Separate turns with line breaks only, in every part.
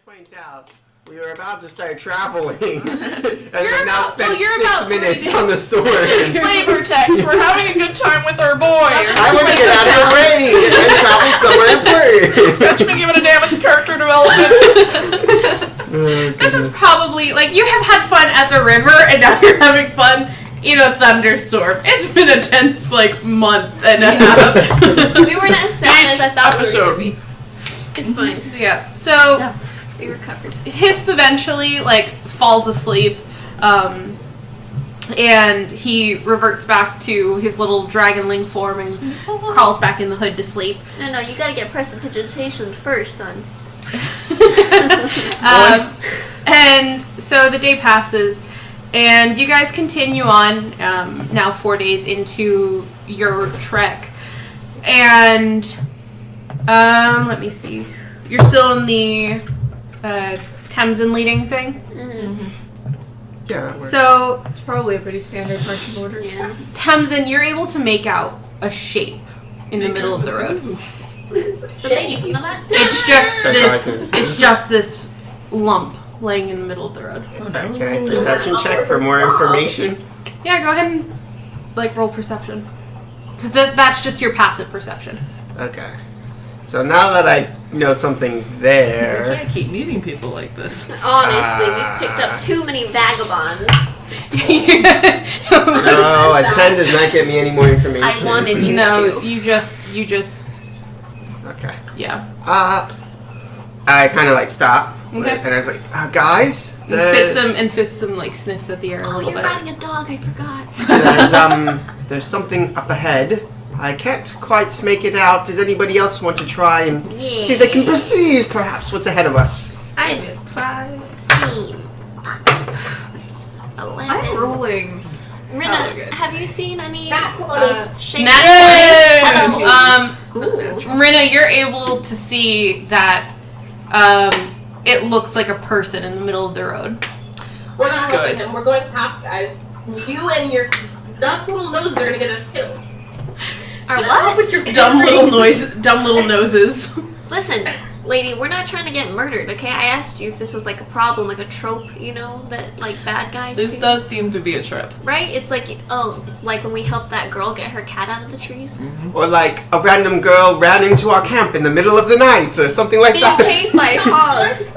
point out, we were about to start traveling, and we've now spent 6 minutes on the story.
This is flavor text. We're having a good time with our boy.
I want to get out of the rain and travel somewhere important.
Catch me giving a damn its character development.
This is probably, like, you have had fun at the river, and now you're having fun in a thunderstorm. It's been a tense, like, month and a half.
We were not as sad as I thought we were going to be. It's fine.
Yeah, so...
Yeah. We recovered.
Hist eventually, like, falls asleep, and he reverts back to his little dragonling form and crawls back in the hood to sleep.
No, you gotta get prestidigitation first, son.
And so the day passes, and you guys continue on, now 4 days into your trek, and, let me see, you're still in the Treason leading thing.
Mm-hmm.
Yeah, that works.
So,
It's probably a pretty standard marching order.
Yeah.
Treason, you're able to make out a shape in the middle of the road.
The lady from the last time.
It's just this lump laying in the middle of the road.
Oh, no.
Can I perception check for more information?
Yeah, go ahead and, like, roll perception. Because that's just your passive perception.
Okay. So now that I know something's
We
there...
can't keep meeting people like this.
Honestly, we've picked up too many vagabonds.
No, a 10 does not get me any more information.
I wanted you
No,
to.
you just,
Okay.
yeah.
I kind of like stop.
Okay.
And I was like, guys?
And Fitsum, like, sniffs at the air a
Oh,
little
you're
bit.
riding a dog, I forgot.
There's something up ahead. I can't quite make it out. Does anybody else want to try and see if they can perceive perhaps what's ahead of us?
I have 16. 11.
I'm rolling.
Rina,
good.
have you seen any shapes?
Nat
Ooh.
Rina, you're able to see that it looks like a person in the middle of the road.
We're not
Good.
helping him. We're going past, guys. You and your dumb little noses are gonna get us killed.
Or what?
With your dumb little noses.
Listen, lady, we're not trying to get murdered, okay? I asked you if this was like a problem, like a trope, you know, that like bad guys
This
do.
does seem to be a trip.
Right? It's like, like when we helped that girl get her cat out of the trees.
Or like a random girl ran into our camp in the middle of the night or something like
Being
that.
chased by hogs.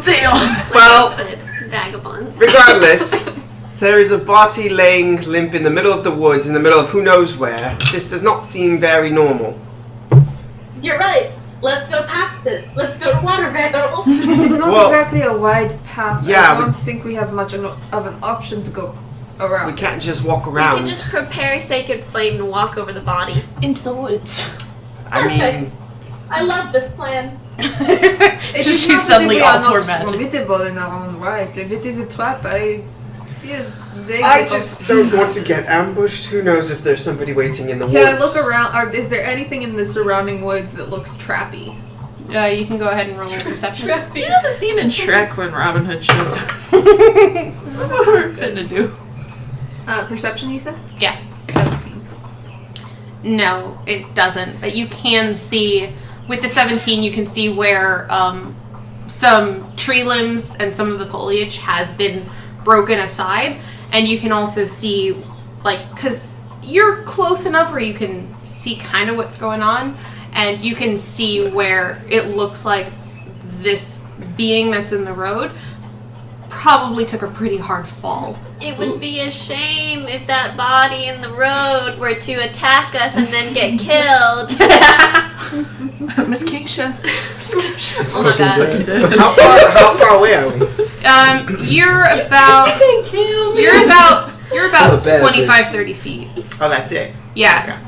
Damn.
Well,
Vagabonds.
regardless, there is a body laying limp in the middle of the woods in the middle of who knows where. This does not seem very normal.
You're right. Let's go past it. Let's go to Watervale.
This is not
Well,
exactly a wide path.
yeah,
I don't think we have much of an option to go around.
We can't just walk
We
around.
can just prepare sacred flame and walk over the body.
Into the woods.
I mean,
Perfect. I love this plan.
It is
She's
not as if
suddenly
we
all
are
for
not
magic.
formidable in our own right. If it is a trap, I feel vaguely
I just don't want to get ambushed. Who knows if there's somebody waiting in the woods.
Can I look around? Is there anything in the surrounding woods that looks trappy?
You can go ahead and roll a perception.
You know the scene in Shrek when Robin Hood shows up? That's what we're finna do.
Perception, you said?
Yeah.
17.
No, it doesn't. But you can see, with the 17, you can see where some tree limbs and some of the foliage has been broken aside. And you can also see, like, because you're close enough where you can see kind of what's going on. And you can see where it looks like this being that's in the road probably took a pretty hard fall.
It would be a shame if that body in the road were to attack us and then get killed.
Miss Keisha.
It's
Oh my
fucking
God.
dead. How far away are we?
You're about
Oh, bad
25, 30 feet.
Oh, that's it.
Yeah.
Okay.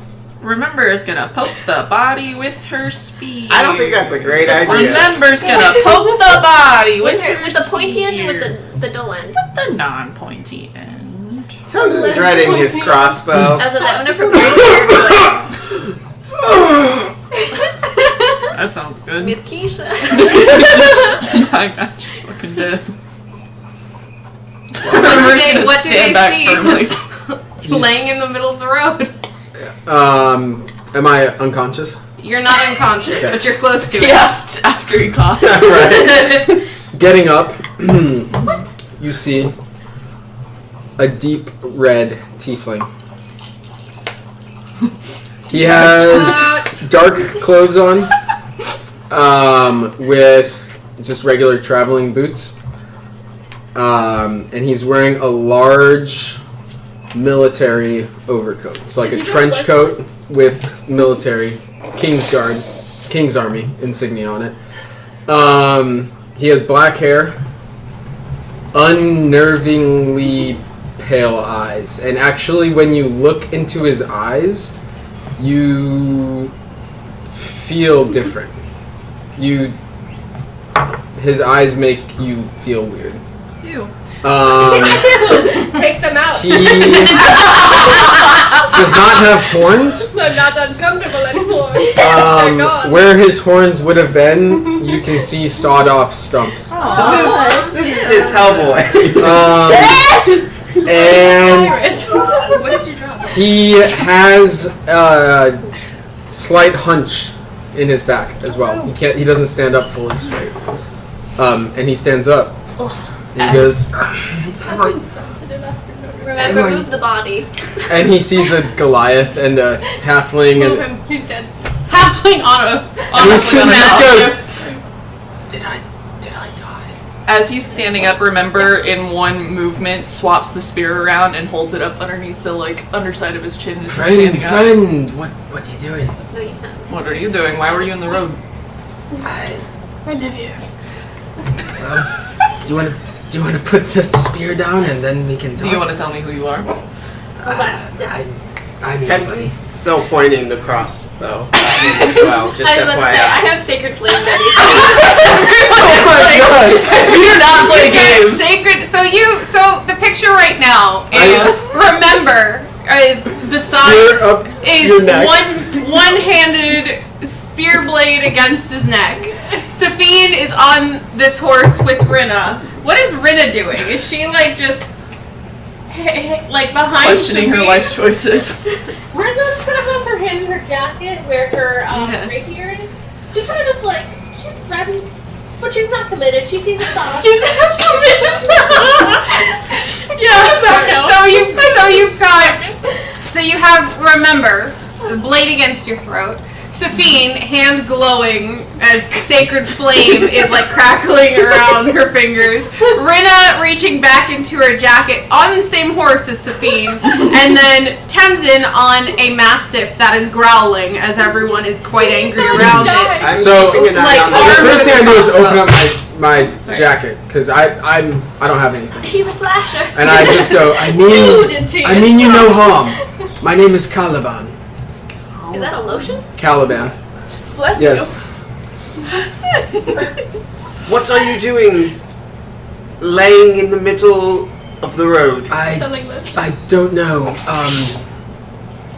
Remember's gonna poke the body with her spear.
I don't think that's a great idea.
Remember's gonna poke the body with her
With the pointy end or
spear.
with the dull end?
With the non-pointy end.
Townsend's readying his crossbow.
As of that, I'm gonna prepare
That sounds good.
Miss Keisha.
My God, she's fucking dead.
What do they see?
Firmly.
Laying in the middle of the road.
Am I unconscious?
You're not unconscious, but you're close to
He
it.
asked after he coughs.
Right. Getting up, you see a deep red tiefling. He has dark clothes on, with just regular traveling boots, and he's wearing a large military overcoat. It's like a trench coat with military King's Army insignia on it. He has black hair, unnervingly pale eyes, and actually when you look into his eyes, you feel different. His eyes make you feel weird.
Ew.
Take them out.
He does not have horns.
I'm not uncomfortable anymore. They're gone.
Where his horns would have been, you can see sawed off stumps.
This is just Hellboy.
And
What did you drop?
he has a slight hunch in his back as well. He doesn't stand up fully straight. And he stands up. He goes,
Remember, move the body.
and he sees a Goliath and a halfling,
Move
and
him. He's dead.
Halfling on a
he just goes,
Did I die?
As he's standing up, remember, in one movement, swaps the spear around and holds it up underneath the underside of his chin as he's standing up.
Friend, what are you doing?
No, you sound.
What are you doing? Why were you in the road?
I love you.
Do you want to put the spear down and then we can
Do
talk?
you want to tell me who you are?
I'm still pointing the crossbow as well. Just
I was about to say, I
FYI.
have sacred flame ready.
We do not play games.
Sacred. So the picture right now is remember is
spear
beside
up
is
your neck.
one-handed spear blade against his neck. Safine is on this horse with Rinna. What is Rinna doing? Is she just behind
Questioning her
Safine?
life choices.
We're just gonna go for him, her jacket, where her rapier is. She's kind of she's ready, but she's not committed. She sees a thought.
She's yeah. So you have remember the blade against your throat. Safine, hand glowing as sacred flame is crackling around her fingers. Rinna reaching back into her jacket on the same horse as Safine, and then Temzin on a mastiff that is growling as everyone is quite angry around it.
I'm
So,
keeping an eye on
the
arm-
first thing I do is open up my jacket, because I don't have anything.
He's a flasher.
And I just go, I mean you no harm. My name is Caliban.
Is that a lotion?
Caliban.
Bless
Yes.
What are you doing laying in the middle of the road?
you.
I
Something like
I don't know.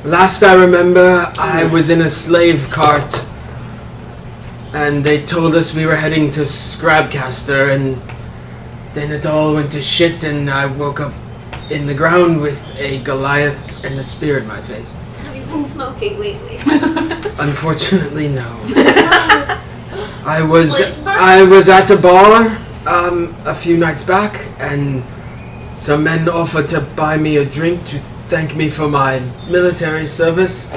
Last I remember, I was in a slave cart, and they told us we were heading to Scrabcaster, and then it all went to shit, and I woke up in the ground with a Goliath and a spear in my face.
Have you been smoking lately?
Unfortunately, no. I was at a bar a few nights back, and some men offered to buy me a drink to thank me for my military service.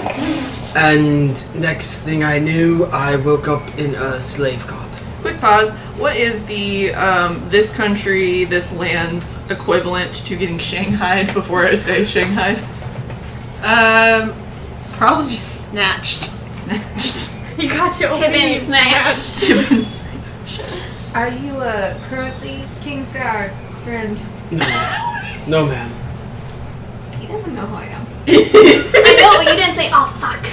And next thing I knew, I woke up in a slave cart.
Quick pause. What is the this country, this land's equivalent to getting shanghaied before I say shanghaied?
Probably just snatched.
Snatched.
You got your
Him and
wings
snatched.
Are you currently Kingsguard friend?
No, ma'am.
He doesn't know who I am.
I know, but you didn't say, oh, fuck.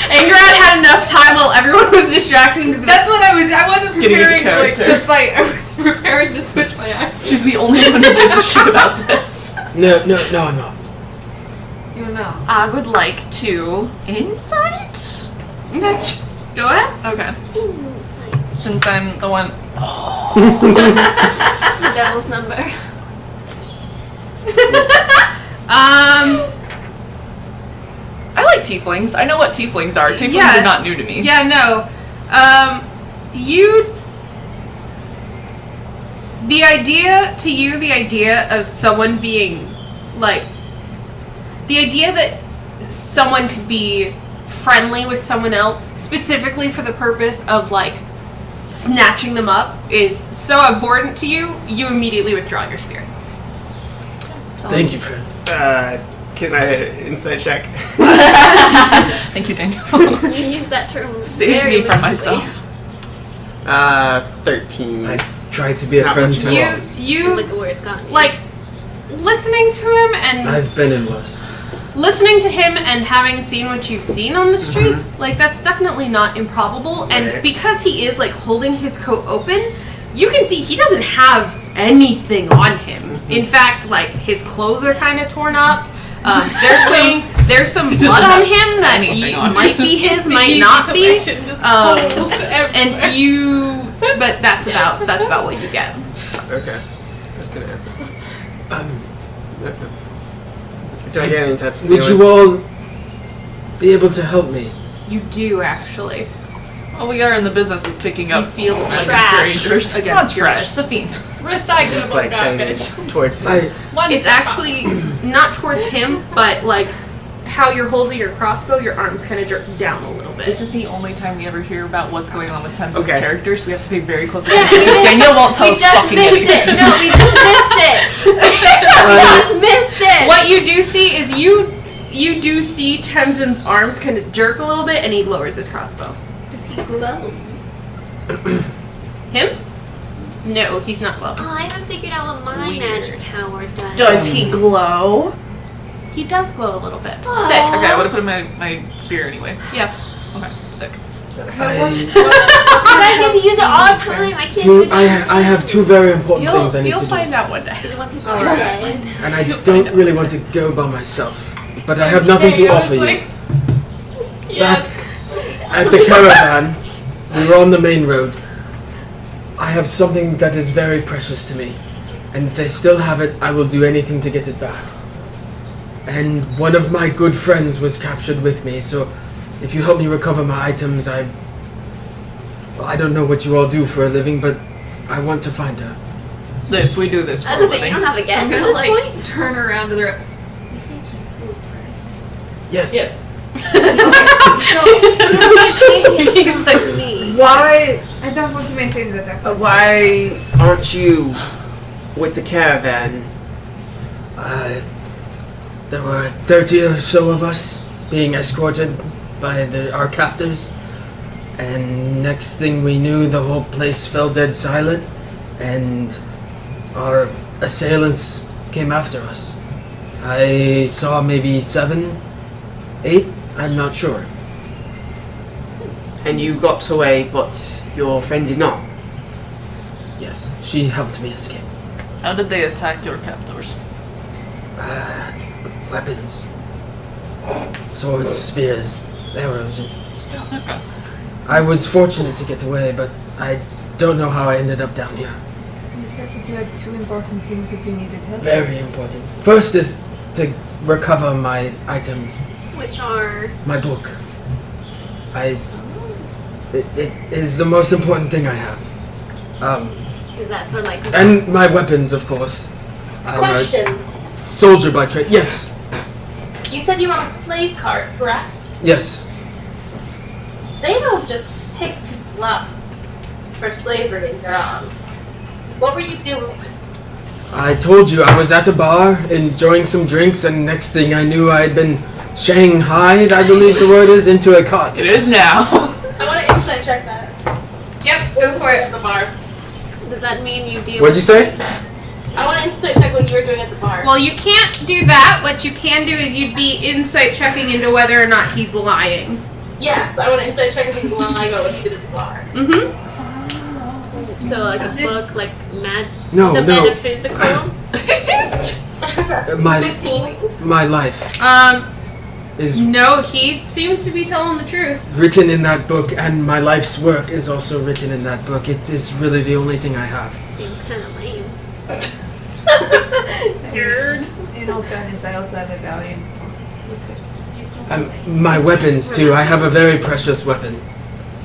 Angerad had enough time while everyone was distracting.
That's what I wasn't
Getting into
preparing
character.
to fight. I was preparing to switch my accent.
She's the only one who gives a shit about this.
No, I'm not.
You know.
I would like to insight.
Do it.
Okay. Since I'm the one.
The devil's number.
I like like tieflings. I know what tieflings are. Tieflings
Yeah.
are not new to me.
Yeah, no. The idea of someone being, like, the idea that someone could be friendly with someone else, specifically for the purpose of, like, snatching them up, is so important to you, you immediately withdraw your spirit.
Thank you, friend.
Can I insight check?
Thank you, Daniel.
You use that term
Save
very
me from
loosely.
myself.
13.
I try to be a
Not
friend
much
to
more.
all.
You,
Look at where it's gotten you.
like, listening to him and
I've been in worse.
listening to him and having seen what you've seen on the streets, like, that's definitely not improbable. And
Right.
because he is, like, holding his coat open, you can see he doesn't have anything on him. In fact, like, his clothes are kind of torn up. There's some blood on him that
Anything on him.
might be his, might not be. And you, but that's about what you get.
Okay. I was gonna ask. Do I get any type of
Would
feeling?
you all be able to help me?
You do actually.
Well, we are in the business of picking up
You feel
random
trash
strangers.
against
That's
your
trash.
wish.
It's a fiend.
Just
Recyclable
like 10
garbage.
towards him.
One
It's
step up.
actually not towards him, but like how you're holding your crossbow, your arms kind of jerk down a little bit.
This is the only time we ever hear about what's going on with Thames'
Okay.
characters. We have to pay very close attention because Daniel won't tell
We
us
just
fucking
missed
anything.
it. No, we just missed it. We just missed it.
What you do see is you do see Temzin's arms kind of jerk a little bit, and he lowers his crossbow.
Does he glow?
Him? No, he's not glowing.
Oh, I haven't figured out what my
Weird.
magic tower does.
Does he glow?
He does glow a little bit.
Sick. Okay, I would have put in my spear anyway.
Yeah.
Okay, sick.
You guys need to use it all the time. I can't do that.
I have two very important things I need
You'll
to do.
find out one day.
Because when people are dead.
And I don't really want to go by myself. But I have nothing to offer you. Back at the caravan, we were on the main road. I have something that is very precious to me. And if they still have it, I will do anything to get it back. And one of my good friends was captured with me, so if you help me recover my items, I don't know what you all do for a living, but I want to find her.
We do this for
I
a
was saying,
living.
you don't have a guess
I'm
at
gonna
this
like
point.
turn around to the rest.
Yes.
Yes.
He's like to me.
Why?
I don't want to maintain that accent.
Why aren't you with the caravan?
There were 30 or so of us being escorted by our captors. And next thing we knew, the whole place fell dead silent. And our assailants came after us. I saw maybe 7, 8, I'm not sure.
And you got away, but your friend did not.
Yes, she helped me escape.
How did they attack your captors?
Weapons. Swords, spears, arrows.
Okay.
I was fortunate to get away, but I don't know how I ended up down here.
You said that you had two important things that you needed help.
Very important. First is to recover my items.
Which are.
My book. It is the most important thing I have.
Is that for like.
And my weapons, of course. I'm
Question.
a soldier by trade. Yes.
You said you were on a slave cart, correct?
Yes.
They don't just pick people up for slavery in Iran. What were you doing?
I told you I was at a bar enjoying some drinks, and next thing I knew I had been shanghaied, I believe the word is, into a cart.
It is now.
I want to insight check that.
Yep, go for it.
At the bar.
Does that mean you deal
What'd you say?
I want to insight check what you were doing at the bar.
Well, you can't do that. What you can do is you'd be insight checking into whether or not he's lying.
Yes, I want to insight check if you want to go what you did at the bar.
Mm-hmm.
So like a
Is this-
book, like
No,
the
no.
metaphysical?
My
15.
my life is
No, he seems to be telling the truth.
written in that book, and my life's work is also written in that book. It is really the only thing I have.
Seems kind of lame.
In all fairness, I also have a valiant.
My weapons too. I have a very precious weapon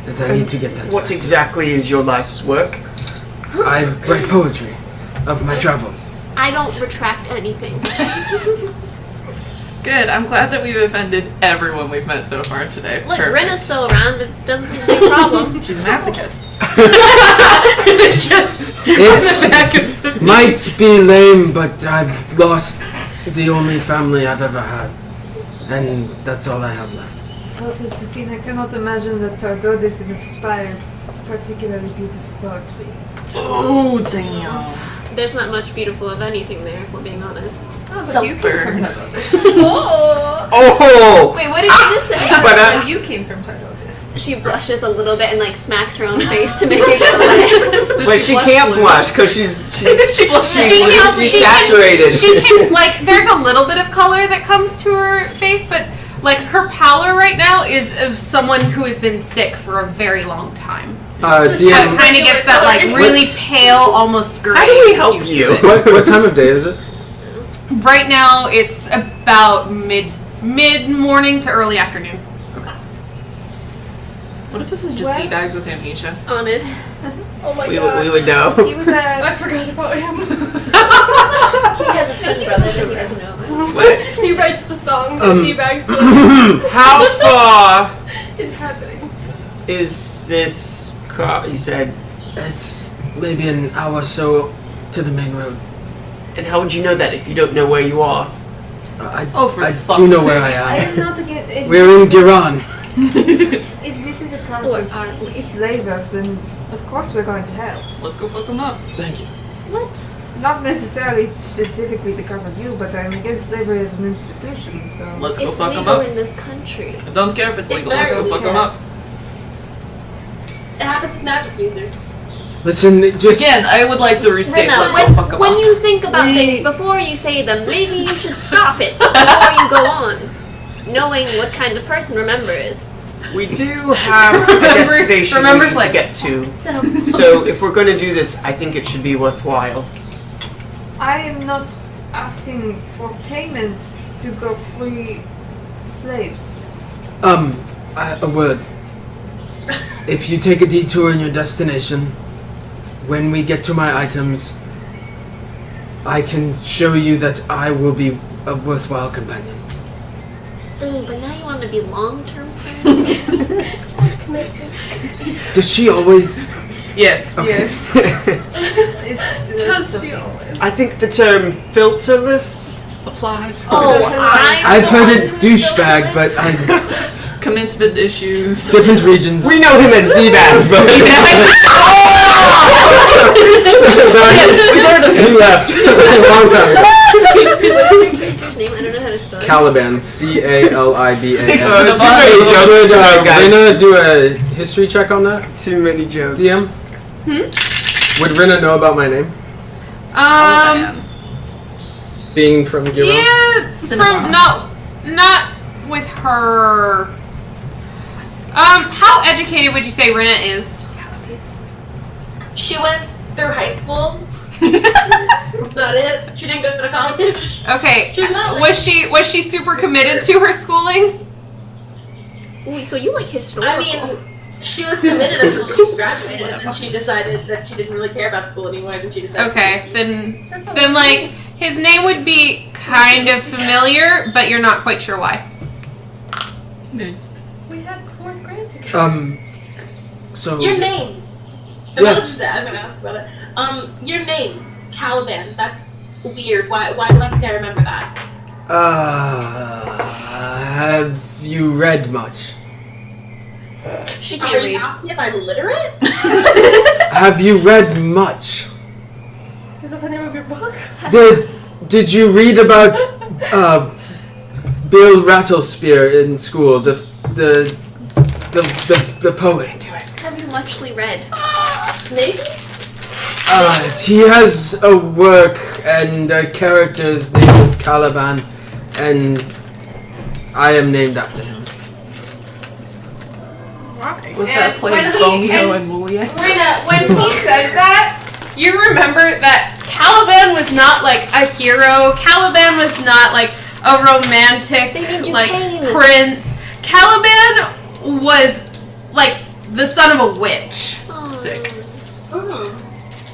that I need to get that.
What exactly is your life's work?
I write poetry of my travels.
I don't retract anything.
Good. I'm glad that we've offended everyone we've met so far today.
Look,
Perfect.
Rena's still around. It doesn't seem to be a problem.
She's a masochist.
It might be lame, but I've lost the only family I've ever had. And that's all I have left.
Also, Sophine, I cannot imagine that Tardodith inspires particularly beautiful poetry.
Oh, damn.
There's not much beautiful of anything there, if we're being honest.
Sulfur.
Oh!
Wait, what did you just say?
But
You came from Tardodith.
She blushes a little bit and like smacks her own face to make it go away.
But she can't blush because she's desaturated.
She can, like, there's a little bit of color that comes to her face, but, like, her pallor right now is of someone who has been sick for a very long time. So it
DM,
kind of gets that, like, really pale, almost gray.
How do we help
hue to
you?
it.
what time of day is it?
Right now, it's about mid-morning to early afternoon.
What if this is just D-bags with amnesia?
Honest.
Oh my
We
god.
would know.
He was a...
I forgot about him.
He has a twin brother that he doesn't know about.
What?
He writes the songs
Um,
and D-bags
How far
is happening.
is this car? You said.
It's maybe an hour or so to the main road.
And how would you know that if you don't know where you are?
I
For
do
fuck's
know
sake.
where I
I
am.
am not again... If
We're in Giran.
If this is a cult
Or
of
aren't we?
slavers, then of course we're going to hell.
Let's go fuck them up.
Thank you.
What?
Not necessarily specifically because of you, but I'm against slavery as an institution, so...
Let's go
It's
fuck them
legal
up.
in this country.
I don't care if it's
It's
legal. Let's go
very
fuck them
legal.
up.
It happens with magic users.
Listen, just
Again, I would like to restate.
Rena,
Let's go fuck them
when
up.
you think about things before you say them, maybe you should stop it before you go on. Knowing what kind of person Remember is.
We do have a destination we
remembers,
need
like-
to get to. So if we're going to do this, I think it should be worthwhile.
I am not asking for payment to go free slaves.
a word. If you take a detour in your destination, when we get to my items, I can show you that I will be a worthwhile companion.
But now you want to be long-term friends?
Does she always?
Yes.
Okay.
It's Sophie.
I think the term filterless applies.
I've heard it douchebag, but
Commencement issues.
different regions.
We know him as D-bags, but he left a long time ago.
His name, I don't know how to spell it.
Caliban, C-A-L-I-B-A-N.
Too many jokes tonight, guys.
Rena do a history check on that?
Too many jokes.
DM? Would Rena know about my name? Being from Giron?
Yeah, from not with her. How educated would you say Rena is?
She went through high school. That's not it. She didn't go to college.
Okay,
She's not like-
was she super committed to her schooling?
Wait, so you like historical?
I mean, she was committed until she graduated, and she decided that she didn't really care about school anymore, and she decided.
Okay, then like his name would be kind of familiar, but you're not quite sure why.
We had 4th grade together.
So.
Your name.
Yes.
I'm gonna ask about it. Your name, Caliban. That's weird. Why do I think I remember that?
Have you read much?
she
Are
can't
you
read.
asking if I'm literate?
Have you read much?
Is that the name of your book?
Did you read about Bill Rattlespear in school? The poet.
Have you muchly read?
Maybe.
He has a work and a character's name is Caliban, and I am named after him.
Was that
when
playing
he-
Romeo
and-
and Juliet?
Rena, when he says that, you remember that Caliban was not like a hero. Caliban was not like a romantic
They made you
like
pain.
prince. Caliban was like the son of a witch,
Sick.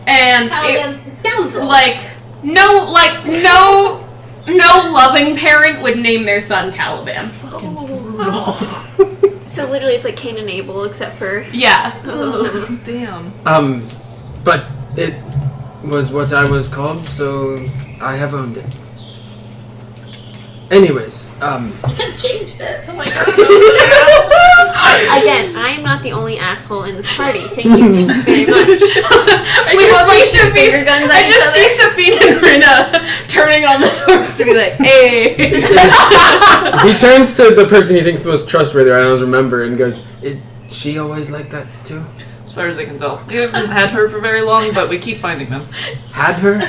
and
Caliban's the scoundrel.
no loving parent would name their son Caliban.
So literally, it's like Cain and Abel, except for
Yeah.
Damn.
But it was what I was called, so I have owned it. Anyways,
You could have changed it.
again, I am not the only asshole in this party. Thank you very much.
I just see
finger guns at each
Sophie and Rina turning on the doors to be like, hey.
he turns to the person he thinks the most trustworthy, I don't remember, and goes, "Is she always like that too?
As far as I can tell. We haven't had her for very long, but we keep finding them.
Had her?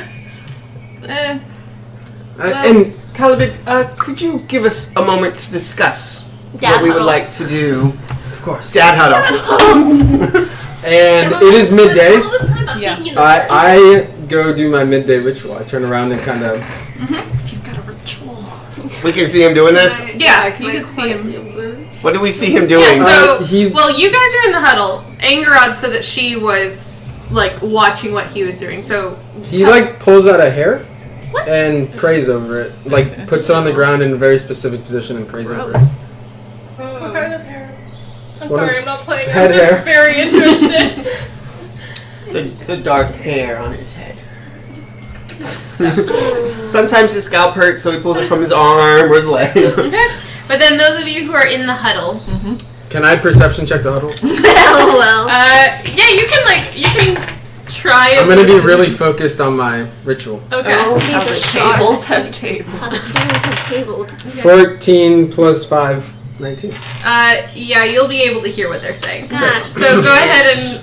And Caliban, could you give us a moment to discuss
Dad
what we would
huddle.
like to do?
Of course.
Dad huddle.
And it is midday.
All this time I'm
Yeah.
taking you to
I go do my midday ritual. I turn around and kind of...
He's got a ritual.
We can see him doing this.
Yeah, you could see him.
What do we see him doing?
Yeah, so,
he-
well, you guys are in the huddle. Angerod said that she was, like, watching what he was doing, so...
He like pulls out a hair and prays over it. Like puts it on the ground in a very specific position and prays over it.
Gross.
What kind of hair?
It's
I'm
one
sorry,
of
I'm not playing.
head
I'm just
hair.
very interested.
The dark hair on his head. Sometimes his scalp hurts, so he pulls it from his arm or his leg.
Okay. But then those of you who are in the huddle,
Can I perception check the huddle?
LOL.
yeah, you can try.
I'm gonna be really focused on my ritual.
Okay.
How
He's
the
a shark.
tables have tabled.
How the demons have tabled.
14 plus 5, 19.
Yeah, you'll be able to hear what they're saying.
Gosh.
So go ahead and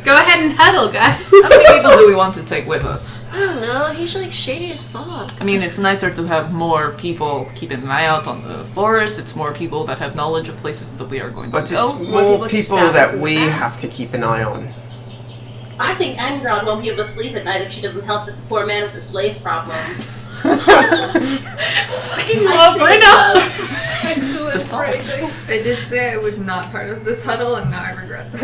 go ahead and huddle, guys.
How many people do we want to take with us?
I don't know. He's like shady as fuck.
I mean, it's nicer to have more people keeping an eye out on the forest. It's more people that have knowledge of places that we are going
But
to
it's
go.
more
more
people to
people
stab us
that
in
we
the back.
have to keep an eye on.
I think Angrod won't be able to sleep at night if she doesn't help this poor man with the slave problem.
Fucking
love Rina.
The salt.
I did say I was not part of this huddle, and now I regret that.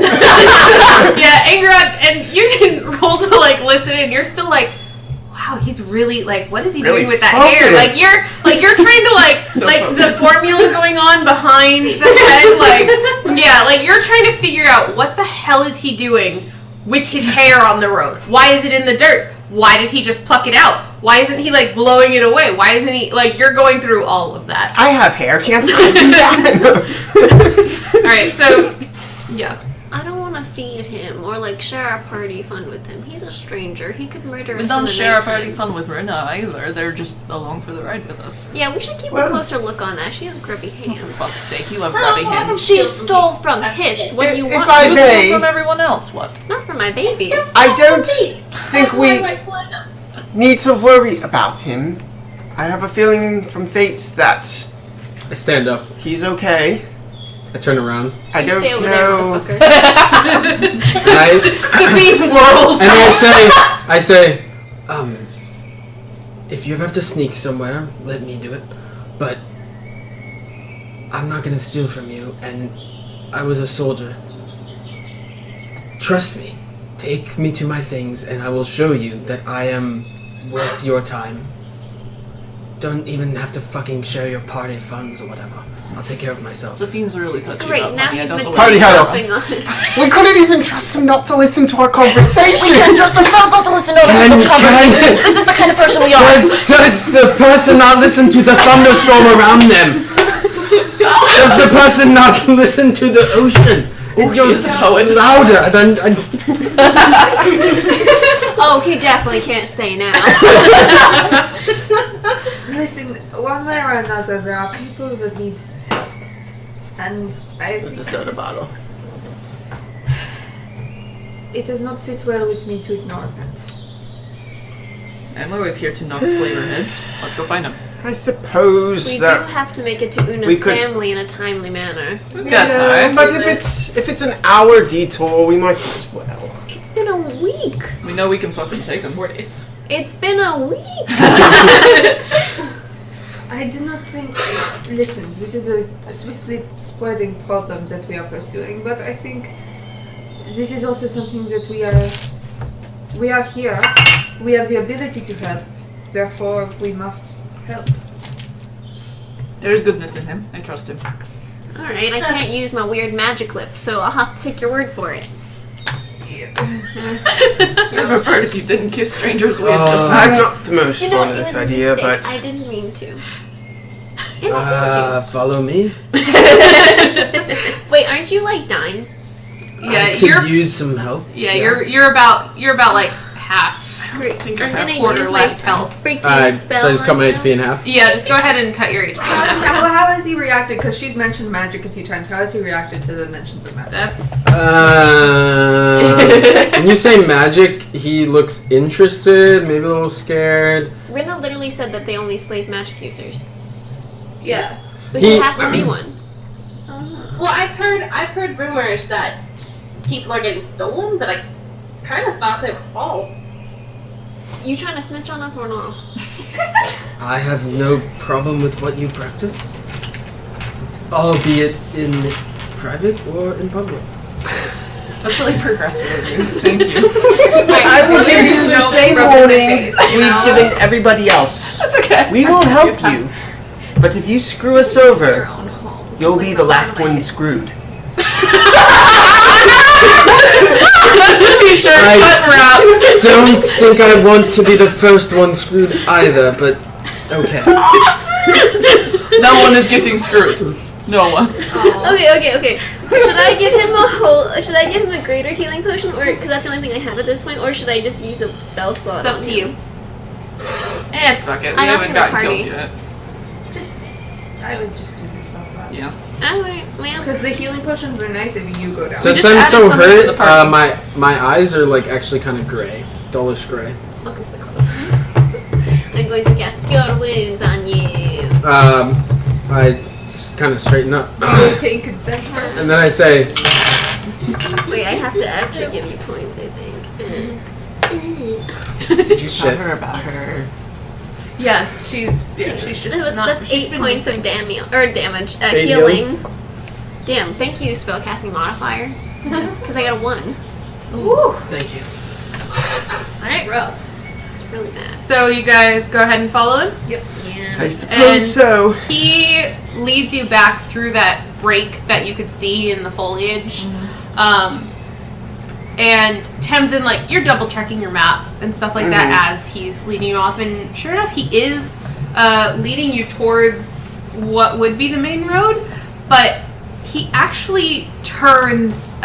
Yeah, Angerod, and you can roll to like listen, and you're still like, wow, he's really like, what is he
Really
doing with that hair?
focused.
Like you're trying to like
So
like the
focused.
formula going on behind the head, like yeah, like you're trying to figure out what the hell is he doing with his hair on the road? Why is it in the dirt? Why did he just pluck it out? Why isn't he like blowing it away? Why isn't he like you're going through all of that?
I have hair, can't I do that?
Alright, so yeah.
I don't want to feed him or like share our party fun with him. He's a stranger. He could murder
We
us.
don't
in the
share our
nighttime.
party fun with Rina either. They're just along for the ride with us.
Yeah, we should keep
Well-
a closer look on that. She has grubby
For
hands.
fuck's sake, you have grubby hands.
She stole from his. When you
If
want,
I
You
may-
steal from everyone else. What?
not for my baby.
I don't think
That's
we
my right foot.
need to worry about him. I have a feeling from fate that
I stand up.
he's okay.
I turn around.
I
You
don't
stay over
know.
there, motherfucker.
And
Sophie whirls.
I say, if you ever have to sneak somewhere, let me do it. But I'm not gonna steal from you, and I was a soldier. Trust me. Take me to my things, and I will show you that I am worth your time. Don't even have to fucking share your party funds or whatever. I'll take care of myself.
Sophine's really touchy
Great,
about
now
money. I
he's
don't
been
know
Party
where
huddle.
jumping on us.
We couldn't even trust him not to listen to our conversation.
We can trust ourselves not to listen to other people's conversations. This is the kind of person we are.
Does the person not listen to the thunderstorm around them? Does the person not listen to the ocean? You're
is a poet.
louder than...
Oh, he definitely can't stay now.
Listen, one way or another, there are people that need help. And I
There's
think
the soda bottle.
it does not sit well with me to ignore that.
I'm always here to knock slaver heads. Let's go find them.
I suppose
We do
that.
have to make it to
we
Una's
could-
family in a timely manner.
We've got time.
But if it's an hour detour, we might as well.
It's been a week.
We know we can fucking take them.
4 days.
It's been a week.
I do not think. Listen, this is a swiftly spreading problem that we are pursuing, but I think this is also something that we are here. We have the ability to help. Therefore, we must help.
There's goodness in him. I trust him.
Alright, I can't use my weird magic lip, so I'll have to take your word for it.
I would have preferred if you didn't kiss strangers with just
I'm not the most
You know,
fond
it
of
was
this
a
idea,
mistake.
but
I didn't mean to. And I
Follow me.
told you. Wait, aren't you like 9?
Yeah,
I could use some help.
Yeah, you're about like half.
I think I
I'm
have
gonna
quarter
use
left
my
health.
freaking spell.
So I just cut
on
my
you.
HP in half.
Yeah, just go ahead and cut your HP.
How has he reacted? Because she's mentioned magic a few times. How has he reacted to the mentions of magic?
That's
When you say magic, he looks interested, maybe a little scared.
Rinna literally said that they only slave magic users.
Yeah.
So he
He-
has to be one.
Well, I've heard rumors that people are getting stolen, but I kind of thought they were false.
You trying to snitch on us or not?
I have no problem with what you practice, albeit in private or in public.
That's really progressive of you. Thank you.
I will give you the
no
same
rub in the
warning
face, you
we've
know?
given everybody else.
That's okay.
We will help you, but if you screw us over, you'll be the last one screwed.
That's the t-shirt.
I
Cut wrap.
don't think I want to be the first one screwed either, but okay.
No one is getting screwed. No one.
Okay. Should I give him a greater healing potion, or because that's the only thing I have at this point, or should I just use a spell slot?
it's up
on
to
him?
you.
Fuck it. We
I'm
haven't
asking the
gotten
party.
killed yet.
I would just use this spell slot.
Yeah.
Alright, well.
Because the healing potions are nice if you go down.
Since
just
I'm
added
so
something to the
hurt,
party.
my eyes are like actually kind of gray, dullish gray.
Welcome to the club. I'm going to cast Cure Wounds on you.
I kind of straighten up,
Do you obtain consent first?
and then I say,
Wait, I have to actually give you points, I think.
Did you
Shit.
tell her about her?
She's just not.
That's
she's
8
been
points
missing.
of damage.
8
Healing. Damn, thank you, spellcasting modifier. Because I got a 1.
thank you.
All right, rough.
It's really bad.
So you guys go ahead and follow him.
Yeah.
I suppose
And-
so.
He leads you back through that break that you could see in the foliage. And Tamsin, like, you're double checking your map and stuff like that as he's leading you off. And sure enough, he is leading you towards what would be the main road. But he actually turns.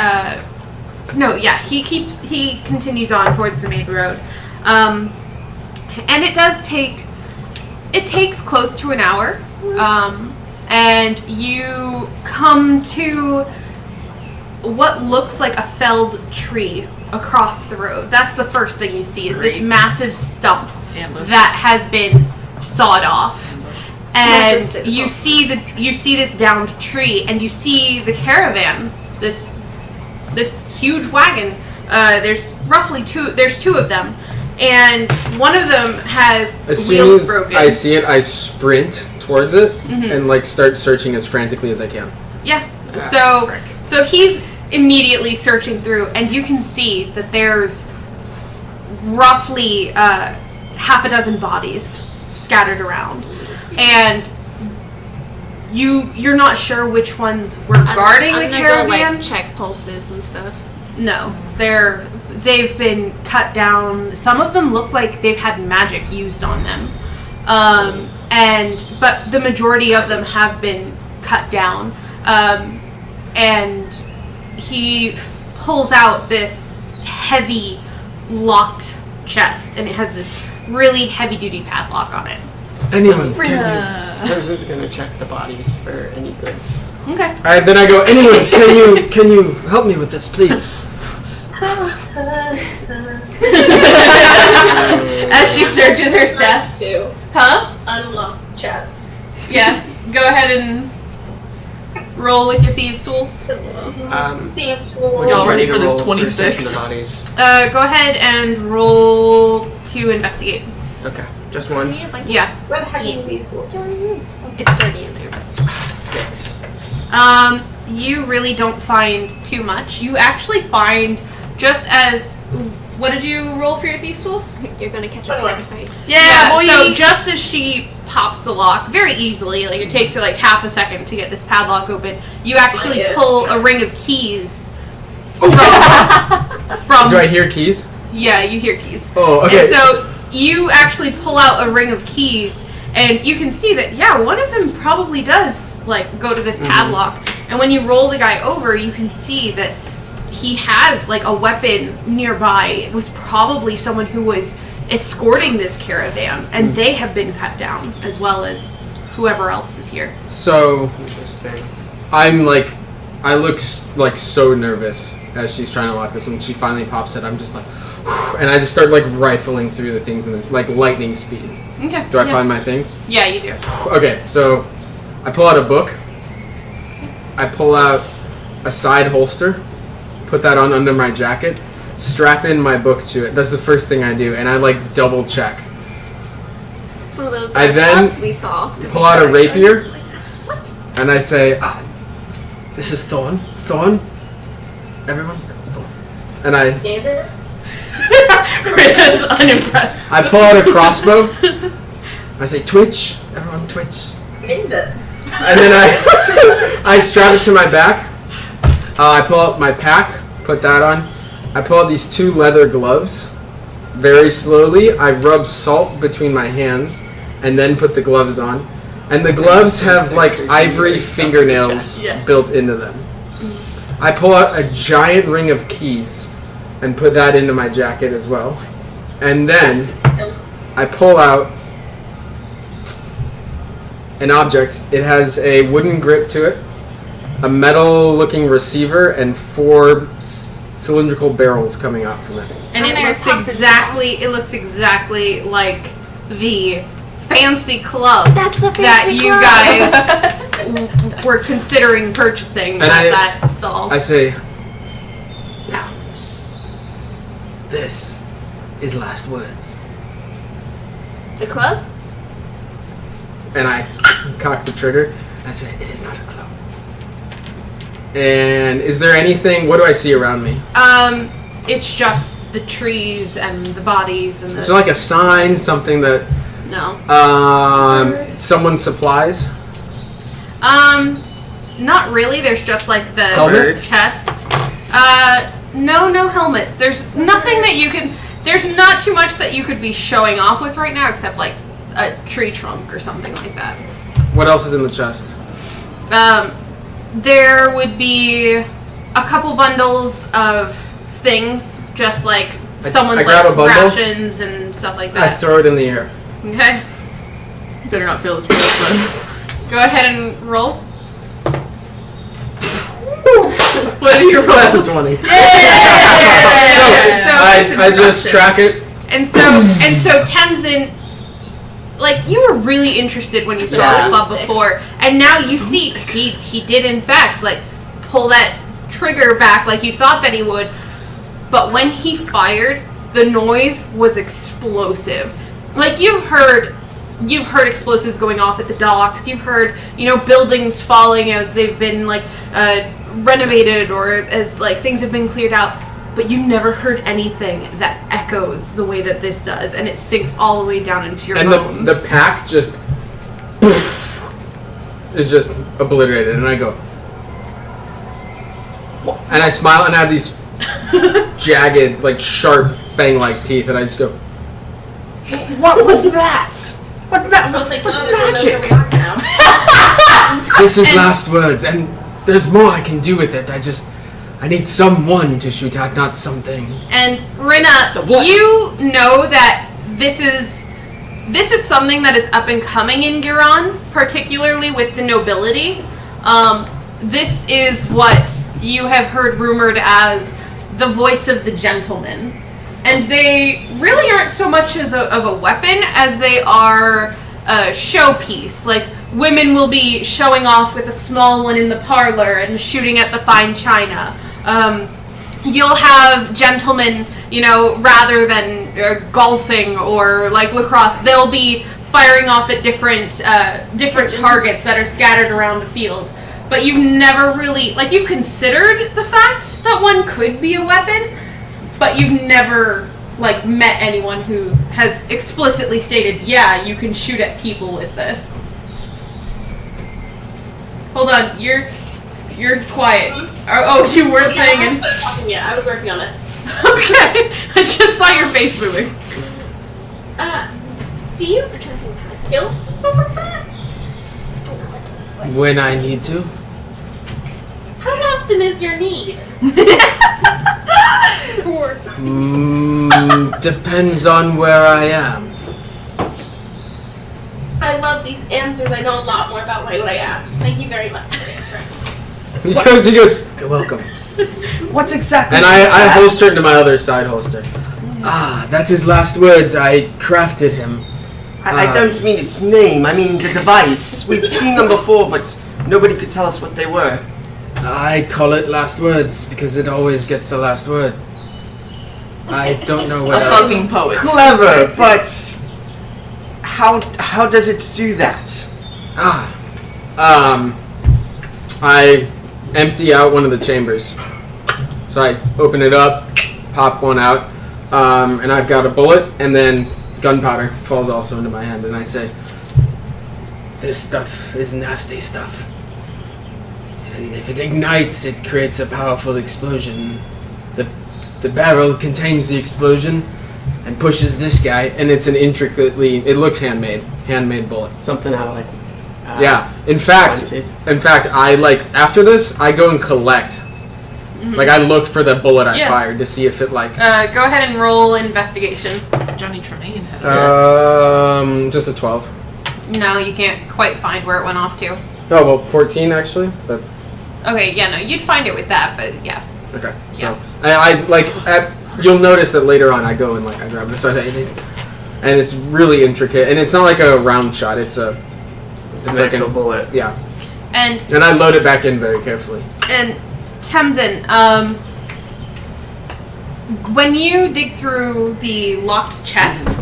He continues on towards the main road. And it does take. It takes close to an hour. And you come to what looks like a felled tree across the road. That's the first thing you see is this
Great.
massive stump
Ambush.
that has been sawed off. And
Massive
you see this downed tree, and you see the caravan, this huge wagon. There's two of them, and one of them has
As soon
wheels
as
broken.
I see it, I sprint towards it and like start searching as frantically as I can.
Yeah.
frick.
So he's immediately searching through, and you can see that there's roughly half a dozen bodies scattered around, and you're not sure which ones were guarding the
I'm gonna
caravan.
go, like, check pulses and stuff.
No, they've been cut down. Some of them look like they've had magic used on them, but the majority of them have been cut down. And he pulls out this heavy locked chest, and it has this really heavy-duty padlock on it.
Anyone,
Tamsin's gonna check the bodies for any goods.
Okay.
Alright, then I go, anyone, can you help me with this, please?
As she searches her stuff.
To
Huh?
unlock chest.
Yeah. Go ahead and roll with your thieves' tools.
Thieves
Y'all ready for this
roll
26?
searching the bodies.
Go ahead and roll to investigate.
Okay. Just one.
Do you have, like,
Yeah.
What hacking
Yes.
these tools?
It's dirty in there, but
6.
You really don't find too much. You actually find just as. What did you roll for your thieves tools?
you're gonna catch a parasite.
Yeah, boy.
So just as she pops the lock very easily, like it takes her like half a second to get this padlock open, you actually
Yes.
pull a ring of keys from.
Do I hear keys?
Yeah, you hear keys.
Oh, okay.
And so you actually pull out a ring of keys, and you can see that one of them probably does like go to this padlock. And when you roll the guy over, you can see that he has like a weapon nearby. It was probably someone who was escorting this caravan, and they have been cut down as well as whoever else is here.
So
Interesting.
I'm like, I look like so nervous as she's trying to lock this. When she finally pops it, I'm just like, and I just start like rifling through the things in like lightning speed.
Okay.
Do I find my things?
Yeah, you do.
Okay, so I pull out a book. I pull out a side holster, put that on under my jacket, strap in my book to it. That's the first thing I do, and I like double check.
It's one of those
I then
clubs we saw.
Pull out a rapier, and I say, "This is Thorn. Thorn. Everyone, Thorn." And I
David?
Rita's unimpressed.
I pull out a crossbow. I say, "Twitch. Everyone, twitch."
David.
And then I strap it to my back. I pull out my pack, put that on. I pull out these 2 leather gloves. Very slowly, I rub salt between my hands and then put the gloves on. And the gloves have like ivory fingernails built into them. I pull out a giant ring of keys and put that into my jacket as well. And then I pull out an object. It has a wooden grip to it, a metal-looking receiver, and 4 cylindrical barrels coming out from it.
And it looks exactly like the fancy club
That's the fancy
that you
club.
guys were considering purchasing
And
at that stall.
I say, "Now, this is last words."
The club?
And I cock the trigger. I say, "It is not a club." And is there anything? What do I see around me?
It's just the trees and the bodies and the.
Is there like a sign, something that
No.
someone's supplies?
Not really. There's just like the
Helmet?
chest. No helmets. There's nothing that you can. There's not too much that you could be showing off with right now, except like a tree trunk or something like that.
What else is in the chest?
There would be a couple bundles of things, just like someone's
I grab
like
a bundle.
rations and stuff like
I
that.
throw it in the air.
Okay.
You better not fail this first,
Go ahead and roll. What did you roll?
That's a 20.
I just track it.
And so Tenzin, like, you were really interested when you saw the club before, and now you see he did in fact like pull that trigger back like you thought that he would, but when he fired, the noise was explosive. Like you've heard explosives going off at the docks. You've heard, buildings falling as they've been like renovated or as like things have been cleared out. But you've never heard anything that echoes the way that this does, and it sinks all the way down into your bones.
And the pack just is just obliterated, and I go, and I smile, and I have these jagged, like sharp fang-like teeth, and I just go,
What was that? What's magic?
"This is last words, and there's more I can do with it. I need someone to shoot at, not something."
And Rinna, you know that this is something that is up and coming in Giron, particularly with the nobility. This is what you have heard rumored as the voice of the gentleman. And they really aren't so much of a weapon as they are a showpiece. Like, women will be showing off with a small one in the parlor and shooting at the fine china. you'll have gentlemen, rather than golfing or like lacrosse, they'll be firing off at different targets that are scattered around the field. But you've never really, you've considered the fact that one could be a weapon, but you've never, met anyone who has explicitly stated, yeah, you can shoot at people with this. Hold on, you're quiet. You weren't saying
I wasn't talking yet. I was working on it.
Okay, I just saw your face moving.
Do you kill people with that?
When I need to.
How often is your need?
Force.
Depends on where I am.
I love these answers. I know a lot more about what I asked. Thank you very much for answering.
He goes, you're welcome.
What exactly?
And I holster it into my other side holster. That's his last words. I crafted him.
I don't mean its name. I mean the device. We've seen them before, but nobody could tell us what they were.
I call it last words because it always gets the last word. I don't know what
A
else.
fucking poet.
Clever, but how does it do that?
I empty out one of the chambers. So I open it up, pop one out, and I've got a bullet, and then gunpowder falls also into my hand, and I say, this stuff is nasty stuff. And if it ignites, it creates a powerful explosion. The barrel contains the explosion and pushes this guy, and it's an it looks handmade bullet.
Something out of
Yeah. In fact, I after this, I go and collect.
Mm-hmm.
I look for the bullet I fired to see if it
go ahead and roll investigation.
Johnny Tremaine had
just a 12.
No, you can't quite find where it went off to.
Oh well, 14 actually. But
Okay, yeah, no, you'd find it with that, but yeah.
okay, so you'll notice that later on I go and I grab it, and it's really intricate, and it's not like a round shot. It's an
actual bullet.
Yeah.
And
I load it back in very carefully.
And Tamsin, when you dig through the locked chest,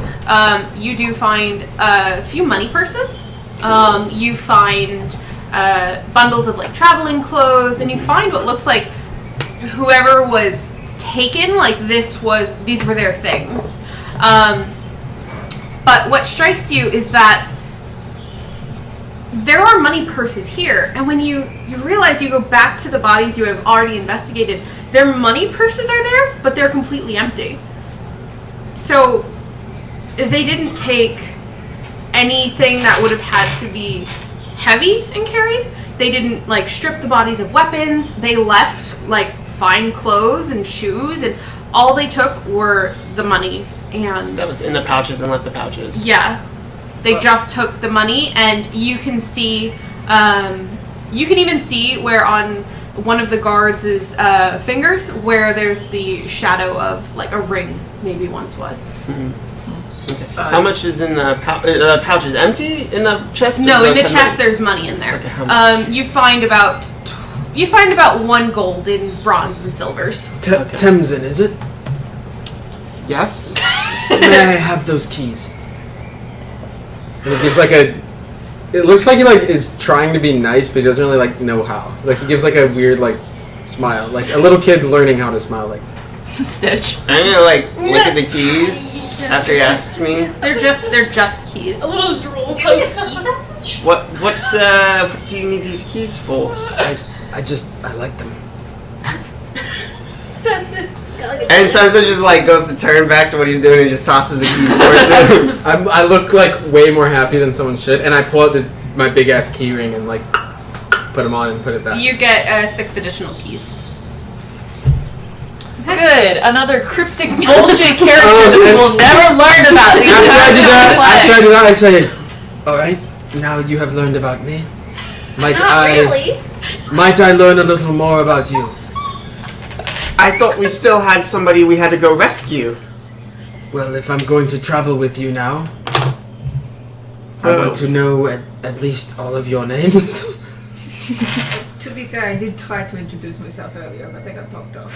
you do find a few money purses. You find bundles of traveling clothes, and you find what looks like whoever was taken, these were their things. But what strikes you is that there are money purses here, and when you realize, you go back to the bodies you have already investigated, their money purses are there, but they're completely empty. So they didn't take anything that would have had to be heavy and carried. They didn't strip the bodies of weapons. They left fine clothes and shoes, and all they took were the money. And
that was in the pouches and left the pouches.
Yeah. They just took the money, and you can see, you can even see where on one of the guards' fingers, where there's the shadow of a ring maybe once was.
Mm-hmm. Okay. How much is in the pouch? Is empty in the chest?
No, in the chest there's money in there.
Okay, how much?
You find about 1 gold in bronze and silvers.
Tamsin, is it?
Yes.
May I have those keys? And it gives it looks like he is trying to be nice, but he doesn't really know how. He gives a weird smile, a little kid learning how to smile.
Stitch.
I'm gonna look at the keys after he asks me.
They're just keys.
A little drool.
What do you need these keys for?
I like them.
That's it.
And Tamsin just goes to turn back to what he's doing and just tosses the keys towards him.
I look way more happy than someone should, and I pull out my big ass key ring and put them on and put it back.
You get 6 additional keys.
Good. Another cryptic bullshit character that we'll never learn about.
After I do that, I say, "All right, now you have learned about me. Might I learn a little more about you?"
I thought we still had somebody we had to go rescue.
Well, if I'm going to travel with you now, I want to know at least all of your names.
To be fair, I did try to introduce myself earlier, but I got talked off.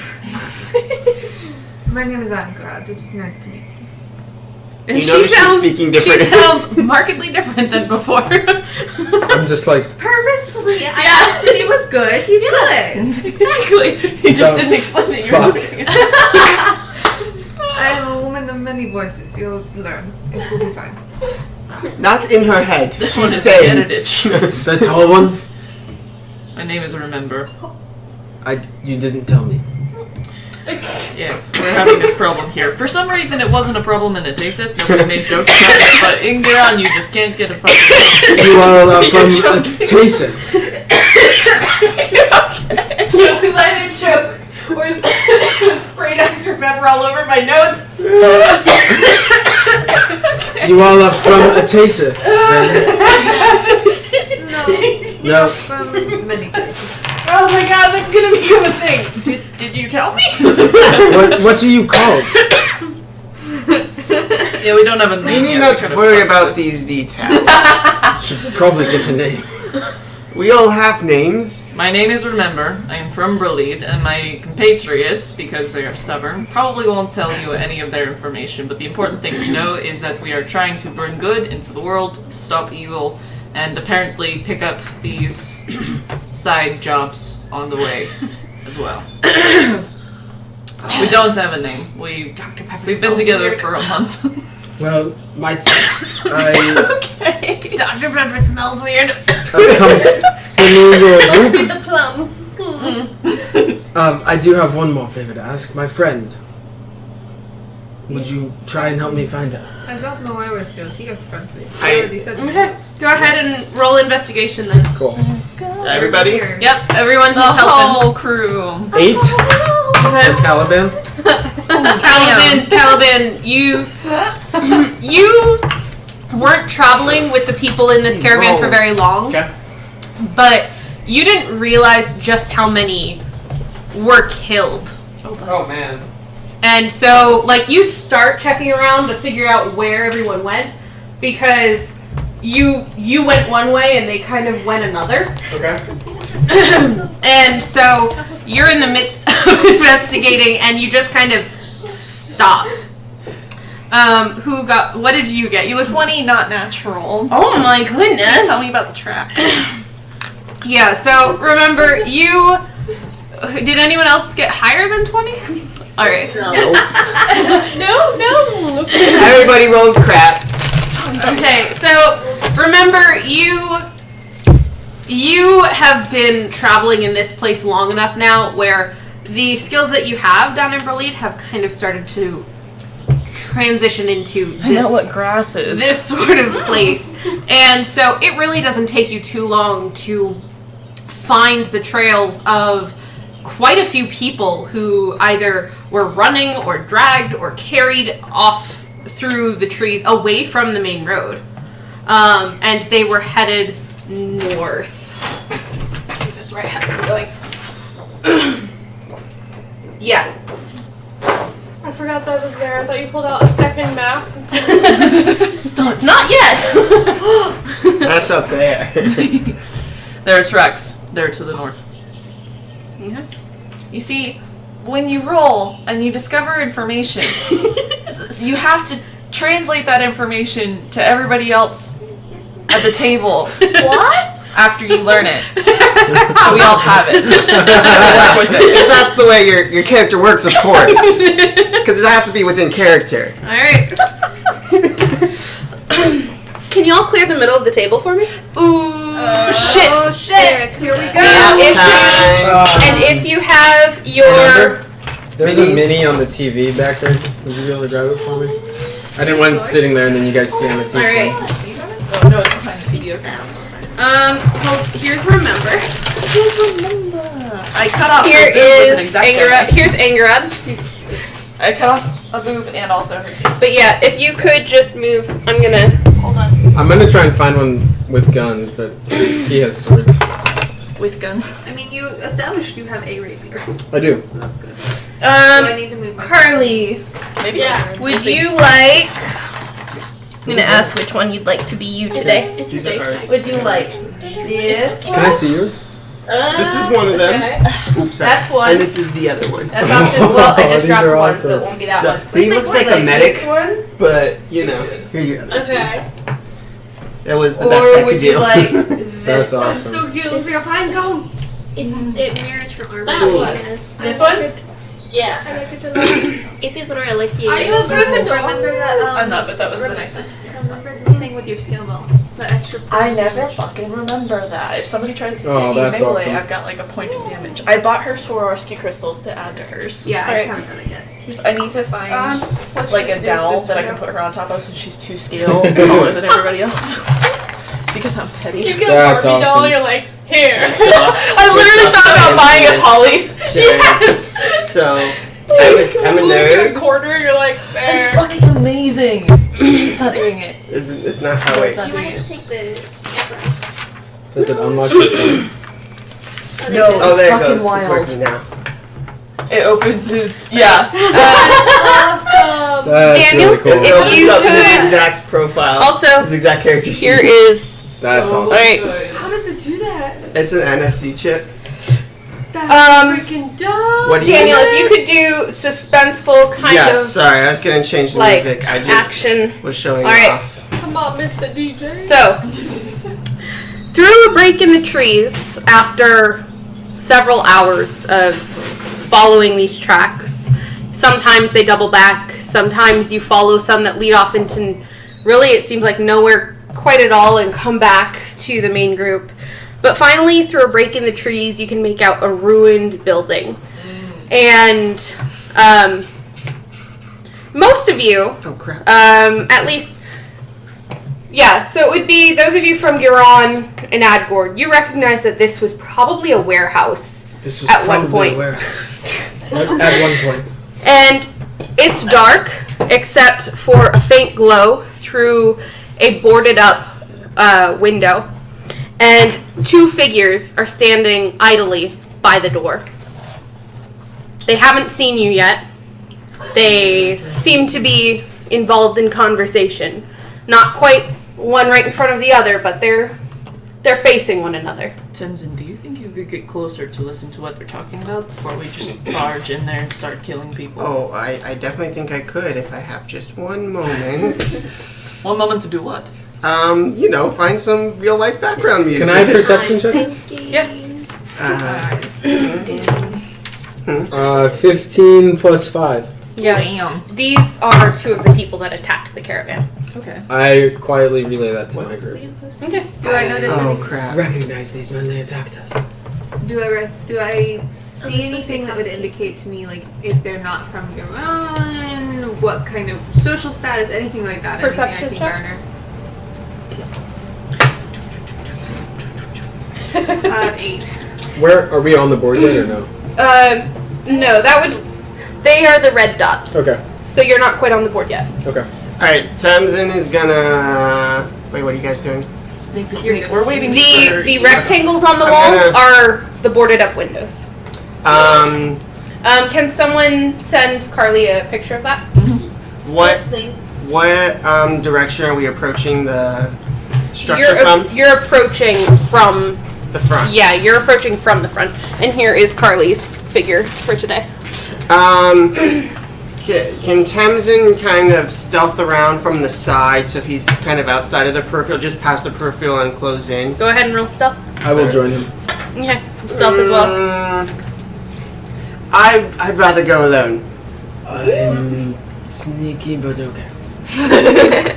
My name is Ankrad. It is nice to meet you.
And
You notice she's speaking different.
She sounds markedly different than before.
I'm just like,
Purposefully, I asked if he was good. He's good.
Exactly.
You just didn't explain that you were
fuck.
doing it.
I am a woman of many voices. You'll learn. It will be fine.
Not in her head.
This one
She's
is
saying.
edited.
the tall one?
My name is Remember.
You didn't tell me.
Yeah, we're having this problem here. For some reason, it wasn't a problem in Adasith. Nobody made jokes about it, but in Giron, you just can't get a fucking.
You are from Treason.
Because I didn't choke or sprayed extra pepper all over my notes.
You all are from Atesa. No.
From many places.
Oh my god, that's gonna become a thing. Did you tell me?
What are you called?
Yeah, we don't have a
You
name
need
yet.
not
We could've
worry
sucked
about
this.
these details.
Should probably get a name.
We all have names.
My name is Remember. I am from Brolid, and my compatriots, because they are stubborn, probably won't tell you any of their information. But the important thing to know is that we are trying to bring good into the world, stop evil, and apparently pick up these side jobs on the way as well. We don't have a name. We've been together for a month.
Well,
Okay. Dr. Pepper smells weird.
come to your group.
Be the plum.
I do have one more favor to ask. My friend. Would you try and help me find her?
I don't know why we're still here, frankly.
I-
already said
Okay, go ahead and roll investigation then.
Cool.
Everybody?
Here.
Yep, everyone
The
who's helping.
whole crew.
8?
Okay.
Caliban?
Caliban, you weren't traveling with the people in this
These
caravan for
rolls.
very long,
Okay.
but you didn't realize just how many were killed.
Oh man.
And so, like, you start checking around to figure out where everyone went, because you went one way and they kind of went another.
Okay.
And so you're in the midst of investigating, and you just kind of stop. What did you get? You was
20, not natural.
Oh my
Please
goodness.
tell me about the track.
Yeah, so remember, did anyone else get higher than 20? Alright. No.
Everybody rolled crap.
Okay, so remember, you have been traveling in this place long enough now where the skills that you have down in Berlin have kind of started to transition into this,
grass is.
this sort of place. And so it really doesn't take you too long to find the trails of quite a few people who either were running or dragged or carried off through the trees away from the main road. And they were headed north. That's where I had them going. Yeah.
I forgot that was there. I thought you pulled out a second map.
Not yet!
That's up there.
There are tracks there to the north. You see, when you roll and you discover information, you have to translate that information to everybody else at the table.
What?
After you learn it. So we all have it. Work with it.
If that's the way your character works, of course. Because it has to be within character.
Alright.
Can y'all clear the middle of the table for me?
Shit!
Oh shit! Here we go!
And if you have your...
There's a
Minis?
mini on the TV back there. Would you be able to grab it for me? I didn't want it sitting there and then you guys see on the TV.
Alright.
Oh, no, it's behind the TV, okay.
Well, here's Remember.
I cut off
Here
a boob with an
is
X-Acto
Angerad.
knife.
Here's Angerad.
I cut off a boob and also her teeth.
But yeah, if you could just move, I'm gonna...
Hold on.
I'm gonna try and find one with guns, but he has swords.
With gun.
I mean, you established you have a rapier,
I do.
so that's good. So I need to move my
Carly,
Maybe
would you like... I'm gonna ask which one you'd like to be you today.
It's your base.
Would you like this?
Can I see yours?
This is one of them.
Okay.
Oops, sorry.
That's one.
And this is the other one.
That's option. Well, I just
These
dropped
are
one,
awesome.
so it won't be that
So,
one.
he looks like a medic,
This one?
but you know, here you go.
Okay.
That was the best I
Or
could
would you
do.
like this?
That's
That's
awesome.
so cute. Looks like a pine cone.
It mirrors her armor.
Cool.
Yes.
This one?
Yeah.
It is what I like to
Are you a Gryffindor?
Remember that?
I'm not, but that was the nicest.
Remember the thing with your skill ball? The extra.
I never fucking remember that. If somebody tries to
Oh,
hit me
that's
melee,
awesome.
I've got like a point of damage. I bought her Swarovski crystals to add to hers.
Yeah, I
Alright.
haven't done it yet.
I need to find
Let's
like
just
a
do
dowel
this
that I
for
can
now.
put her on top of so she's 2 scale taller than everybody else. Because I'm petty.
You get
That's
a Barbie doll,
awesome.
you're like, here.
I literally thought about buying a Polly.
Yes.
So, I'm a
Glue it to a
nerd.
corner, you're like,
This
there.
fucking amazing. It's not doing it.
It's not how
It's
it.
not
You
doing
might have
it.
to take the.
Does it unlock your phone?
No,
Oh,
it's
there it
fucking
goes. It's
wild.
working now.
It opens his yeah.
Awesome.
That's
Daniel,
really cool.
It
if
opens
you
up his
could-
exact profile.
Also,
his exact character sheet.
Here is.
That's awesome.
Alright.
How does it do that?
It's an NFC chip.
That's freaking dumb.
What do you
Daniel, if you could do suspenseful kind
Yes,
of
sorry, I was gonna change the
like
music. I just
action.
was showing
Alright.
off.
Come on, Mr. DJ.
So, through a break in the trees, after several hours of following these tracks, sometimes they double back, sometimes you follow some that lead off into really it seems like nowhere quite at all and come back to the main group. But finally, through a break in the trees, you can make out a ruined building. And most of you,
Oh crap.
at least, yeah, so it would be those of you from Giron and Adgord, you recognize that this was probably a warehouse.
This was
At one
probably
point.
a warehouse. At one point.
And it's dark, except for a faint glow through a boarded up window. And 2 figures are standing idly by the door. They haven't seen you yet. They seem to be involved in conversation. Not quite one right in front of the other, but they're facing one another.
Timson, do you think you could get closer to listen to what they're talking about before we just barge in there and start killing people?
Oh, I definitely think I could if I have just one moment.
One moment to do what?
You know, find some real life background music.
Can I have perception check?
Yeah.
15 plus 5.
Yeah.
Damn.
These are 2 of the people that attacked the caravan.
Okay.
I quietly relay that to my group.
Okay.
Do I notice
Oh
any?
crap.
Recognize these men, they attacked us.
Do I see anything that would indicate to me like if they're not from Iran, what kind of social status, anything like that?
Perception
anything I
check?
can garner? 8.
Where are we on the board yet or no?
No, that would. They are the red dots.
Okay.
So you're not quite on the board yet.
Okay.
Alright, Tamsin is gonna. Wait, what are you guys doing?
Sneak the sneak. We're waiting for
The rectangles on the
I'm
walls
gonna-
are the boarded up windows. Can someone send Carly a picture of that?
What
Yes, please.
direction are we approaching the structure from?
You're approaching from.
The front.
Yeah, you're approaching from the front. And here is Carly's figure for today.
Can Tamsin kind of stealth around from the side so he's kind of outside of the peripheral, just past the peripheral and close in?
Go ahead and roll stealth.
I will join him.
Okay, stealth as well.
I'd rather go alone.
I'm sneaky, but okay.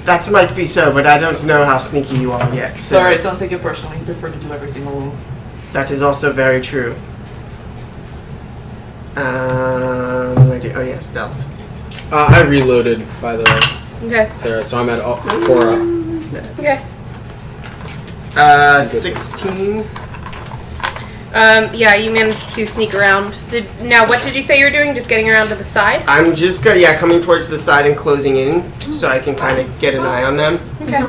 That might be so, but I don't know how sneaky you are yet. So
Sorry, don't take it personally. You prefer to do everything alone.
that is also very true. What do I do? Oh yeah, stealth.
I reloaded, by the way,
Okay.
Sarah, so I'm at 4 up.
Okay.
16.
Yeah, you managed to sneak around. So now, what did you say you were doing? Just getting around to the side?
I'm just coming towards the side and closing in, so I can kind of get an eye on them.
Okay.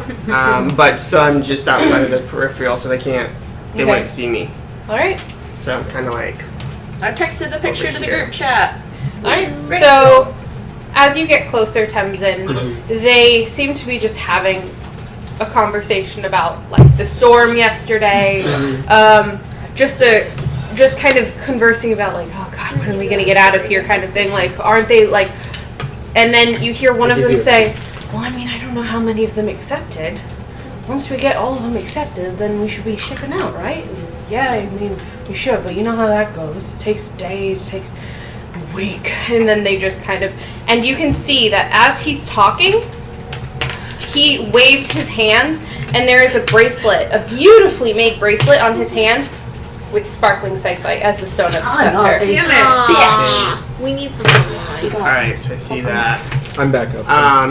But so I'm just outside of the peripheral, so they
Okay.
wouldn't see me.
All right.
So I'm kind of like.
I texted the picture to the group chat.
All right. So, as you get closer, Temzin, they seem to be just having a conversation about like the storm yesterday. just kind of conversing about like, oh God, when are we gonna get out of here, kind of thing. Like, aren't they like? And then you hear one of them say, "Well, I mean, I don't know how many of them accepted. Once we get all of them accepted, then we should be shipping out, right?" Yeah, I mean, we should, but you know how that goes. It takes days, it takes a week, and then they just kind of, and you can see that as he's talking, he waves his hand, and there is a bracelet, a beautifully made bracelet on his hand with sparkling Psychbite as the stone of the scepter.
Damn it.
Bitch!
We need something like
Alright, so I see that.
I'm back up.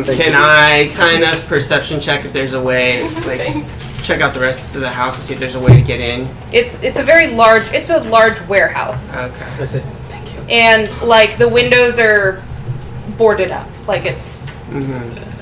Can I kind of perception check if there's a way, like, check out the rest of the house and see if there's a way to get in?
It's a very large, it's a large warehouse.
Okay.
That's it. Thank you.
And, like, the windows are boarded up. Like, it's,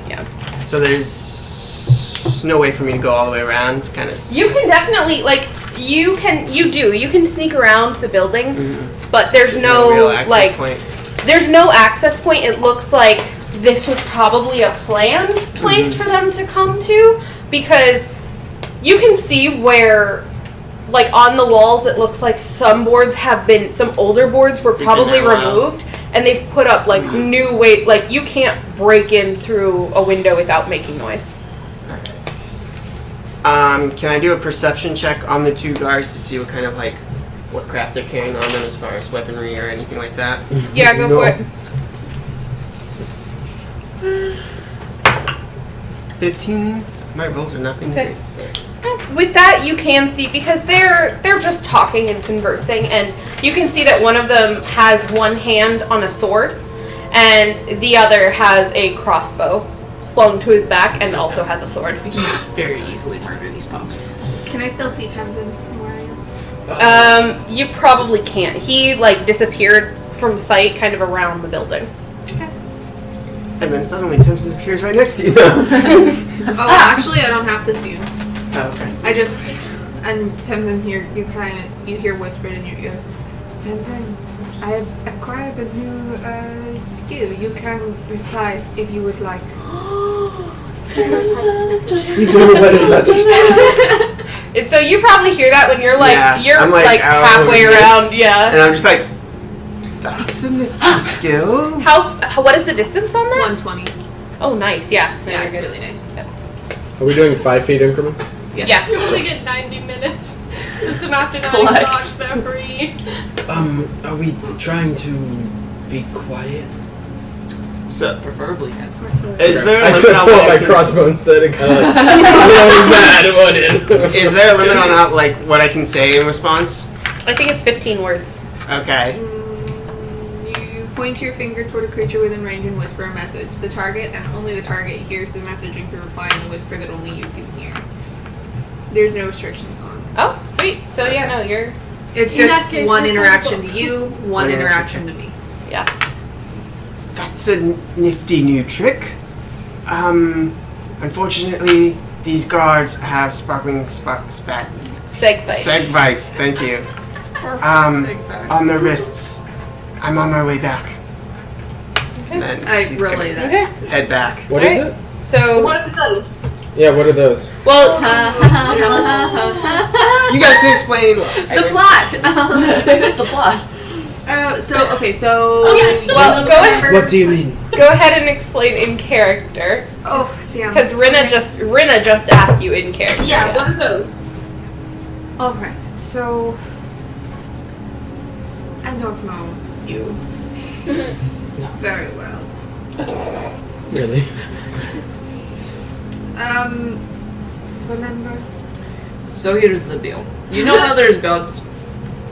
yeah.
So there's no way for me to go all the way around, kind of.
You can definitely, like, you can sneak around the building, but there's no
real access
like,
point.
there's no access point. It looks like this was probably a planned place for them to come to, because you can see where, like, on the walls, it looks like some older boards were probably removed, and they've put up, like, new way, like, you can't break in through a window without making noise.
Can I do a perception check on the two guards to see what kind of, like, what crap they're carrying on them as far as weaponry or anything like that?
Yeah, go for it.
15? My rolls are nothing great.
With that, you can see, because they're just talking and conversing, and you can see that one of them has one hand on a sword, and the other has a crossbow slung to his back and also has a sword.
We can very easily murder these punks.
Can I still see Tenzin from where I am?
You probably can't. He, like, disappeared from sight kind of around the building.
And then suddenly Timson appears right next to you, though.
Oh, actually, I don't have to see him.
Oh, okay.
And Tenzin here, you hear whispered in your ear, Tenzin, I have acquired a new skill. You can reply if you would like.
You do reply this message?
And so you probably hear that when you're like,
I'm like
halfway around, yeah.
And I'm just like, that's a nifty skill.
What is the distance on that?
120.
Oh, nice, yeah.
Yeah, it's really nice.
Are we doing 5 feet increments?
Yeah.
You only get 90 minutes. Just come after 9
Collect.
o'clock, they're free.
Are we trying to be quiet?
So,
Preferably, yes.
is there a
I
limit
should
on
pull
what
out my
I can,
crossbow instead and kind of like bad one in.
is there a limit on how, like, what I can say in response?
I think it's 15 words.
Okay.
You point your finger toward a creature within range and whisper a message. The target and only the target hears the message and can reply in the whisper that only you can hear. There's no restrictions on.
Oh, sweet. So yeah, no, you're.
It's
In that
just
case,
one
we'll
interaction
send
to you, one interaction to me.
Yeah.
That's a nifty new trick. Unfortunately, these guards have sparkling
Seg
bites. Thank you. On their wrists. I'm on my way back. And then
I
he's
relay
gonna
that.
head back.
What is it?
So,
What are those?
Yeah, what are those?
well,
You guys can explain.
The plot.
It is the plot.
So
well, go ahead.
What do you mean?
Go ahead and explain in character,
Oh, damn.
because Rinna just asked you in character.
Yeah, what are those?
Alright, so I don't know you very well.
Really?
Remember?
So here's the deal. You know how there's gods?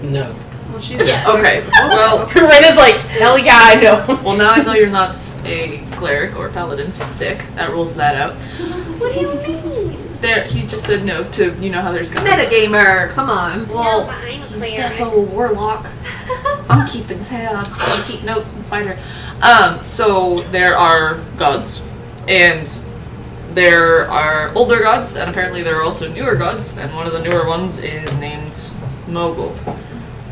No.
Well, she's
Okay. Well,
Rinna's like, hell yeah, I know.
well now I know you're not a cleric or paladin, so sick. That rules that out.
What do you mean?
There, he just said no to you know how there's gods.
Metagamer, come on.
Well,
No, I'm
he's
cleric.
defo a warlock. I'm keeping tabs. I keep notes and fighter. So there are gods, and there are older gods, and apparently there are also newer gods, and one of the newer ones is named Mogul.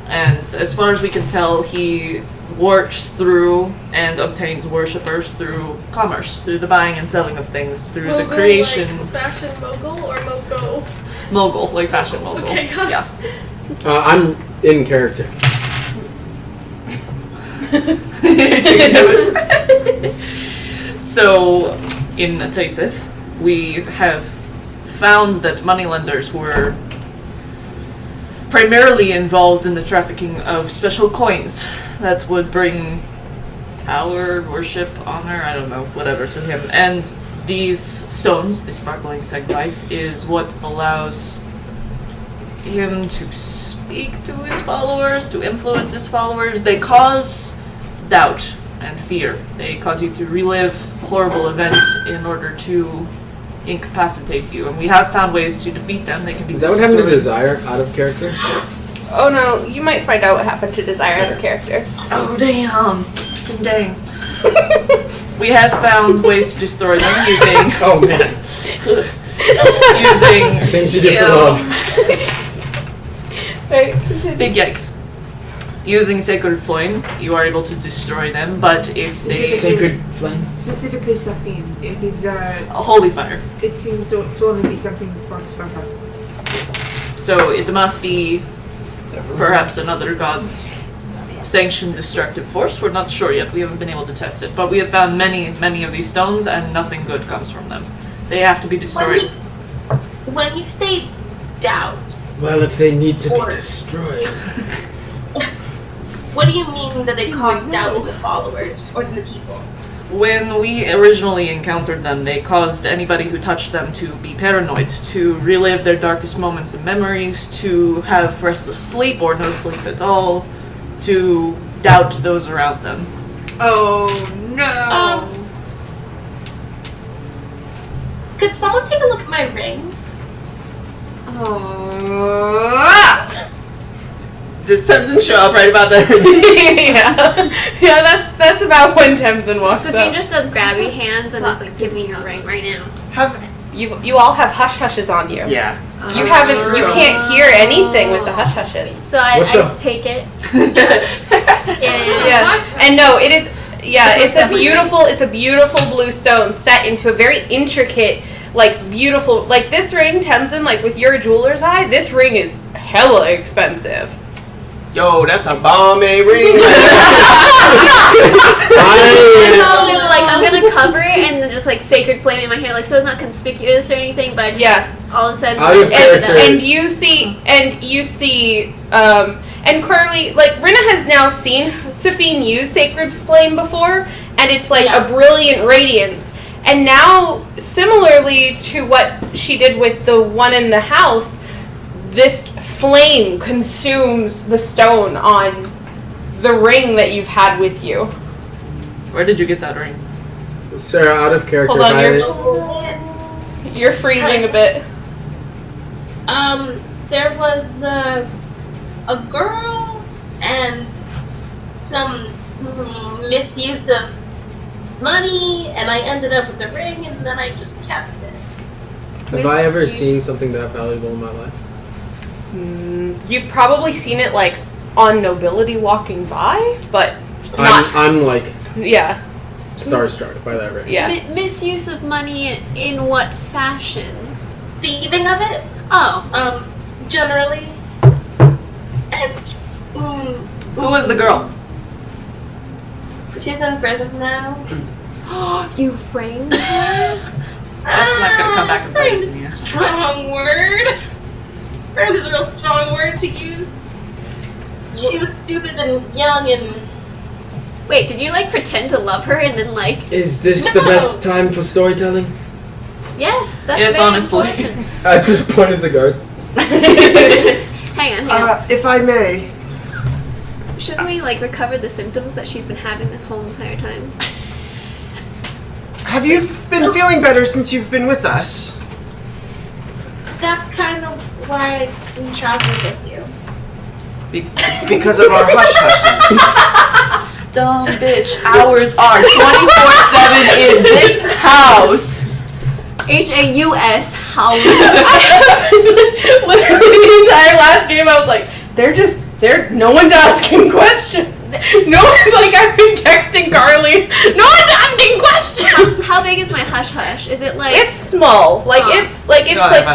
And as far as we can tell, he works through and obtains worshippers through commerce, through the buying and selling of things, through the creation.
Like fashion mogul or mogo?
Mogul, like fashion mogul.
Okay, got it.
Yeah.
I'm in character.
So, in Taisith, we have found that moneylenders were primarily involved in the trafficking of special coins that would bring power, worship, honor, I don't know, whatever to him. And these stones, the sparkling segbite, is what allows him to speak to his followers, to influence his followers. They cause doubt and fear. They cause you to relive horrible events in order to incapacitate you. And we have found ways to defeat them. They can be
Is that what happened to Desire out of character?
Oh no, you might find out what happened to Desire out of character.
Oh damn. Dang. We have found ways to destroy them using...
Oh man.
using...
Things you did for love.
Right.
Big yikes. Using Sacred Flame, you are able to destroy them, but if they...
Sacred Flame?
Specifically Safine. It is
a holy fire.
It seems to only be something that works for her.
So it must be perhaps another god's sanctioned destructive force. We're not sure yet. We haven't been able to test it. But we have found many of these stones, and nothing good comes from them. They have to be destroyed.
When you say doubt...
Well, if they need to be destroyed...
What do you mean that they cause doubt in the followers, or the people?
When we originally encountered them, they caused anybody who touched them to be paranoid, to relive their darkest moments and memories, to have restless sleep or no sleep at all, to doubt those around them.
Oh no!
Could someone take a look at my ring?
Does Temsin show up right about then?
yeah, that's about when Temsin walks
Sophie
up.
just does grabby hands and is like, give me your ring right now.
You all have hush hushes on you.
Yeah.
You can't hear anything with the hush hushes.
So I take it.
And no, it is. Yeah, it's a beautiful blue stone set into a very intricate, beautiful. This ring, Temsin, with your jeweler's eye, this ring is hella expensive.
Yo, that's a bomb ring.
I'm gonna cover it and then just sacred flame in my hair, so it's not conspicuous or anything, but I just, all of a sudden,
and you see, and Curly, Rinna has now seen Safine use sacred flame before, and it's a brilliant radiance. And now, similarly to what she did with the one in the house, this flame consumes the stone on the ring that you've had with you.
Where did you get that ring?
Sarah, out of character.
Hold on, you're freezing a bit.
There was a girl and some misuse of money, and I ended up with the ring, and then I just kept it.
Have I ever seen something that valuable in my life?
You've probably seen it on nobility walking by, but
I'm starstruck by that ring.
Yeah.
Misuse of money in what fashion?
Thieving of it?
Oh.
Generally. And
who was the girl?
She's in prison now.
You framed her?
That's not gonna come back and bite me.
Strong word. That was a real strong word to use. She was stupid and young and...
Wait, did you pretend to love her and then
Is this the best time for storytelling?
Yes, that's
yes,
very
honestly.
important.
I just pointed the guards.
Hang on.
If I may.
Shouldn't we recover the symptoms that she's been having this whole entire time?
Have you been feeling better since you've been with us?
That's kind of why I'm traveling with you.
It's because of our hush hushes.
Dumb bitch. Hours are 24/7 in this house.
HAUS house.
Literally the entire last game, I was no one's asking questions. No one's I've been texting Carly. No one's asking questions.
How big is my hush hush? Is it
It's small. It's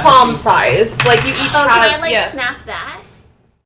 palm size. You each have.
Can I snap that?